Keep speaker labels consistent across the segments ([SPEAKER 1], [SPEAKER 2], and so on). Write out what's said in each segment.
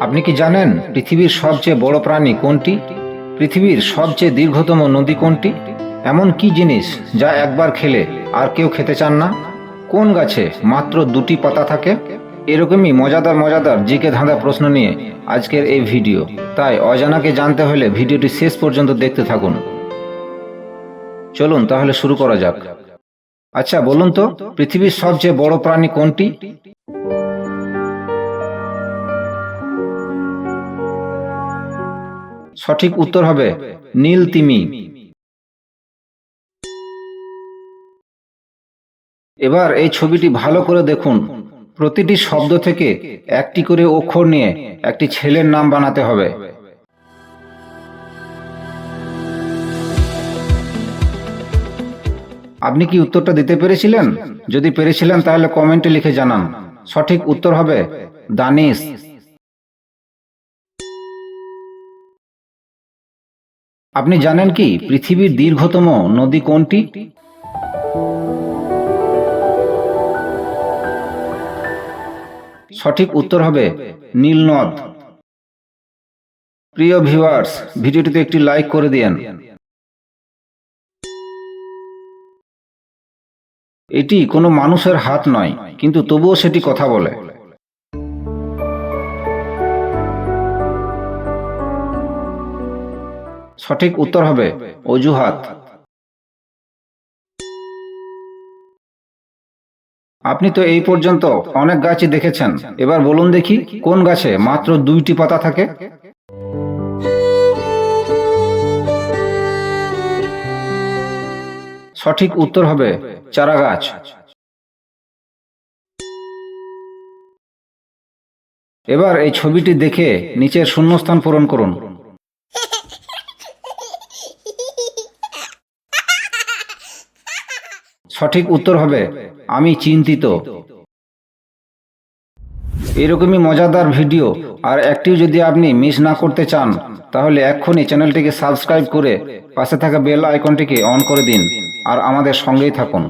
[SPEAKER 1] আপনি কি জানেন পৃথিবীর সবচেয়ে বড় প্রাণী কোনটি? পৃথিবীর সবচেয়ে দীর্ঘতম নদী কোনটি? এমন কি জিনিস যা একবার খেলে আর কেউ খেতে চান না? কোন গাছে মাত্র দুটি পাতা থাকে? এরকমই মজাদার মজাদার জিকে ধাঁধা প্রশ্ন নিয়ে আজকের এই ভিডিও। তাই অজানাকে জানতে হলে ভিডিওটি শেষ পর্যন্ত দেখতে থাকুন। চলুন তাহলে শুরু করা যাক। আচ্ছা বলুন তো, পৃথিবীর সবচেয়ে বড় প্রাণী কোনটি? সঠিক উত্তর হবে নীল তিমি। এবার এই ছবিটি ভালো করে দেখুন। প্রতিটি শব্দ থেকে একটি করে অক্ষর নিয়ে একটি ছেলের নাম বানাতে হবে। আপনি কি উত্তরটা দিতে পেরেছিলেন? যদি পেরেছিলেন তাহলে কমেন্টে লিখে জানান। সঠিক উত্তর হবে দানিশ। আপনি জানেন কি পৃথিবীর দীর্ঘতম নদী কোনটি? সঠিক উত্তর হবে নীল নদ। প্রিয় ভিউয়ার্স, ভিডিওটিতে একটি লাইক করে দিন। এটি কোনো মানুষের হাত নয়, কিন্তু তবুও সেটি কথা বলে। সঠিক উত্তর হবে অজুহাত। আপনি তো এই পর্যন্ত অনেক গাছই দেখেছেন। এবার বলুন দেখি, কোন গাছে মাত্র দুইটি পাতা থাকে? সঠিক উত্তর হবে চারা গাছ। এবার এই ছবিটি দেখে নিচের শূন্যস্থান পূরণ করুন। সঠিক উত্তর হবে আমি চিন্তিত। এরকমই মজাদার ভিডিও আর একটিও যদি আপনি মিস না করতে চান, তাহলে এক্ষুনি চ্যানেলটিকে সাবস্ক্রাইব করে পাশে থাকা বেল আইকনটিকে অন করে দিন আর আমাদের সঙ্গেই থাকুন।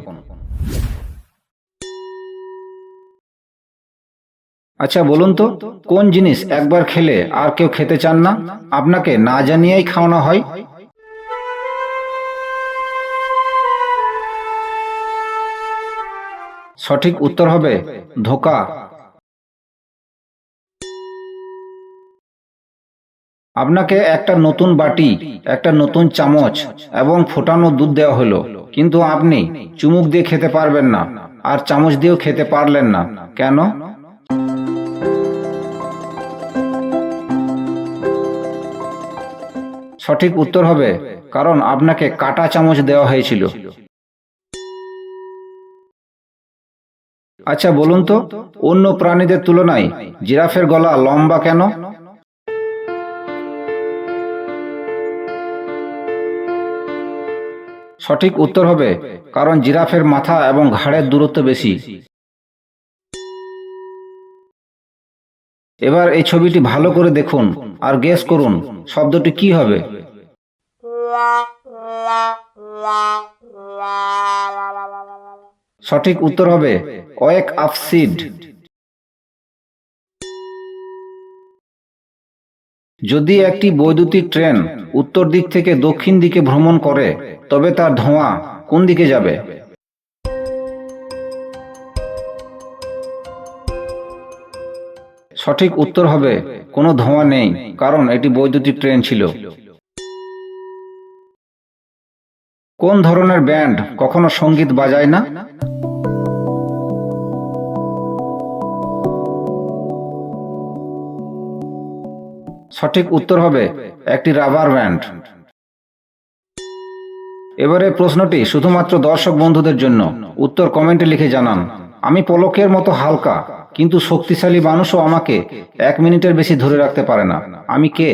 [SPEAKER 1] আচ্ছা বলুন তো, কোন জিনিস একবার খেলে আর কেউ খেতে চান না, আপনাকে না জানিয়েই খাওয়ানো হয়? সঠিক উত্তর হবে ধোঁকা। আপনাকে একটা নতুন বাটি, একটা নতুন চামচ এবং ফোটানো দুধ দেওয়া হলো, কিন্তু আপনি চুমুক দিয়ে খেতে পারবেন না আর চামচ দিয়েও খেতে পারলেন না, কেন? সঠিক উত্তর হবে কারণ আপনাকে কাঁটা চামচ দেওয়া হয়েছিল। আচ্ছা বলুন তো, অন্য প্রাণীদের তুলনায় জিরাফের গলা লম্বা কেন? সঠিক উত্তর হবে কারণ জিরাফের মাথা এবং ঘাড়ের দূরত্ব বেশি। এবার এই ছবিটি ভালো করে দেখুন আর গেস করুন শব্দটি কি হবে। সঠিক উত্তর হবে ওয়েক আপ সিড। যদি একটি বৈদ্যুতিক ট্রেন উত্তর দিক থেকে দক্ষিণ দিকে ভ্রমণ করে, তবে তার ধোঁয়া কোন দিকে যাবে? সঠিক উত্তর হবে কোনো ধোঁয়া নেই, কারণ এটি বৈদ্যুতিক ট্রেন ছিল। কোন ধরনের ব্যান্ড কখনো সঙ্গীত বাজায় না? সঠিক উত্তর হবে একটি রাবার ব্যান্ড। এবারে প্রশ্নটি শুধুমাত্র দর্শক বন্ধুদের জন্য, উত্তর কমেন্টে লিখে জানান। আমি পলকের মতো হালকা, কিন্তু শক্তিশালী মানুষও আমাকে 1 মিনিটের বেশি ধরে রাখতে পারে না। আমি কে?